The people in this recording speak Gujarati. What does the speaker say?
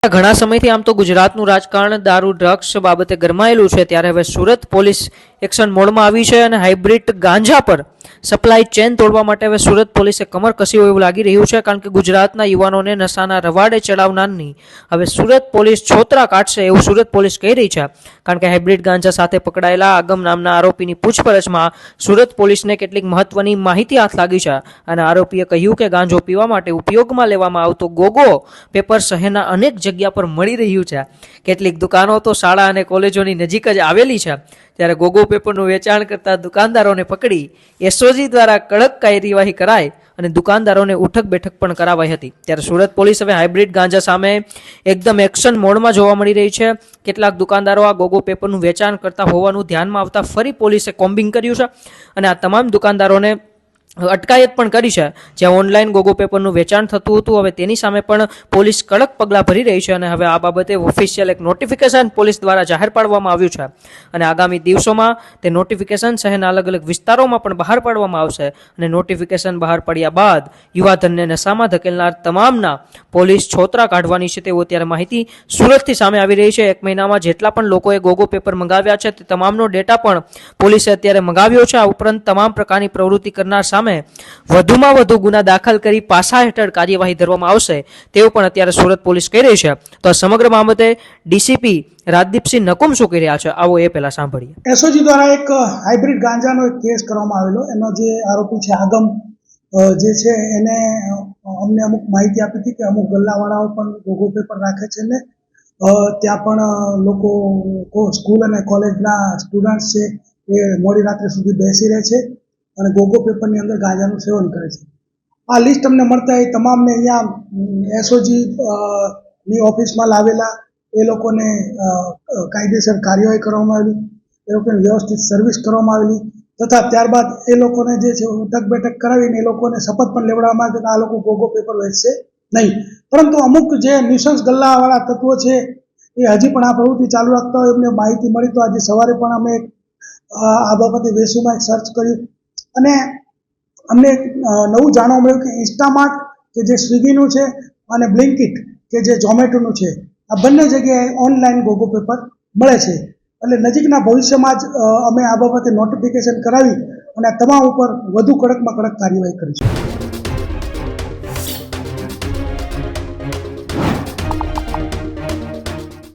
ઘણા સમયથી આમ તો ગુજરાતનું રાજકારણ દારૂ ડ્રગ્સ બાબતે ગરમાયેલું છે, ત્યારે હવે સુરત પોલીસ એક્શન મોડમાં આવી છે અને હાઇબ્રિડ ગાંજા પર સપ્લાય ચેન તોડવા માટે હવે સુરત પોલીસે કમર કસી હોય એવું લાગી રહ્યું છે, કારણ કે ગુજરાતના યુવાનોને નશાના રવાડે ચડાવનારની હવે સુરત પોલીસ છોતરા કાઢશે એવું સુરત પોલીસ કહી રહી છે, કારણ કે હાઇબ્રિડ ગાંજા સાથે પકડાયેલા આગમ નામના આરોપીની પૂછપરછમાં સુરત પોલીસને કેટલીક મહત્વની માહિતી હાથ લાગી છે અને આરોપીએ કહ્યું કે ગાંજો પીવા માટે ઉપયોગમાં લેવામાં આવતો ગોગો પેપર શહેરના અનેક જગ્યા પર મળી રહ્યું છે। કેટલીક દુકાનો તો શાળા અને કોલેજોની નજીક જ આવેલી છે, ત્યારે ગોગો પેપરનું વેચાણ કરતા દુકાનદારોને પકડી એસઓજી દ્વારા કડક કાર્યવાહી કરાઈ અને દુકાનદારોને ઉઠક બેઠક પણ કરાવાઈ હતી। ત્યારે સુરત પોલીસ હવે હાઇબ્રિડ ગાંજા સામે એકદમ એક્શન મોડમાં જોવા મળી રહી છે। કેટલાક દુકાનદારો આ ગોગો પેપરનું વેચાણ કરતા હોવાનું ધ્યાનમાં આવતા ફરી પોલીસે કોમ્બિંગ કર્યું છે અને આ તમામ દુકાનદારોને અટકાયત પણ કરી છે। જ્યાં ઓનલાઈન ગોગો પેપરનું વેચાણ થતું હતું, હવે તેની સામે પણ પોલીસ કડક પગલાં ભરી રહી છે અને હવે આ બાબતે ઓફિશિયલ એક નોટિફિકેશન પોલીસ દ્વારા જાહેર પાડવામાં આવ્યું છે અને આગામી દિવસોમાં તે નોટિફિકેશન શહેરના અલગ અલગ વિસ્તારોમાં પણ બહાર પાડવામાં આવશે અને નોટિફિકેશન બહાર પડ્યા બાદ યુવાધનને નશામાં ધકેલનાર તમામના પોલીસ છોતરા કાઢવાની છે તેવો અત્યારે માહિતી સુરતથી સામે આવી રહી છે। એક મહિનામાં જેટલા પણ લોકોએ ગોગો પેપર મંગાવ્યા છે તે તમામનો ડેટા પણ પોલીસે અત્યારે મંગાવ્યો છે। આ ઉપરાંત તમામ પ્રકારની પ્રવૃત્તિ કરનાર સામે વધુમાં વધુ ગુના દાખલ કરી પાસા હેઠળ કાર્યવાહી ધરવામાં આવશે તેવું પણ અત્યારે સુરત પોલીસ કહી રહી છે। તો આ સમગ્ર બાબતે ડીસીપી રાજદીપસિંહ નકુમ શું કહી રહ્યા છે, આવો એ પહેલા સાંભળીએ। એસઓજી દ્વારા એક હાઇબ્રિડ ગાંજાનો એક કેસ કરવામાં આવેલો, એનો જે આરોપી છે આગમ જે છે એને અમને અમુક માહિતી આપી હતી કે અમુક ગલ્લાવાળાઓ પણ ગોગો પેપર રાખે છે ને ત્યાં પણ લોકો સ્કૂલ અને કોલેજના સ્ટુડન્ટ્સ છે એ મોડી રાત્રે સુધી બેસી રહે છે અને ગોગો પેપરની અંદર ગાંજાનું સેવન કરે છે। આ લિસ્ટ અમને મળતા એ તમામને અહીંયા એસઓજી ની ઓફિસમાં લાવેલા, એ લોકોને કાયદેસર કાર્યવાહી કરવામાં આવેલી, એ લોકોને વ્યવસ્થિત સર્વિસ કરવામાં આવેલી તથા ત્યારબાદ એ લોકોને જે છે ઉઠક બેઠક કરાવીને એ લોકોને શપથ પણ લેવડાવવામાં આવે કે આ લોકો ગોગો પેપર વેચશે નહીં। પરંતુ અમુક જે નિશંસ ગલ્લાવાળા તત્વો છે એ હજી પણ આ પ્રવૃત્તિ ચાલુ રાખતા હોય એમને માહિતી મળી, તો આજે સવારે પણ અમે આ બાબતે વેસુમાં એક સર્ચ કર્યું અને અમને નવું જાણવા મળ્યું કે ઇન્સ્ટામાર્ટ કે જે સ્વિગીનું છે અને બ્લિંકિટ કે જે ઝોમેટોનું છે, આ બંને જગ્યાએ ઓનલાઈન ગોગો પેપર મળે છે। એટલે નજીકના ભવિષ્યમાં જ અમે આ બાબતે નોટિફિકેશન કરાવી અને તમામ ઉપર વધુ કડકમાં કડક કાર્યવાહી કરીશું।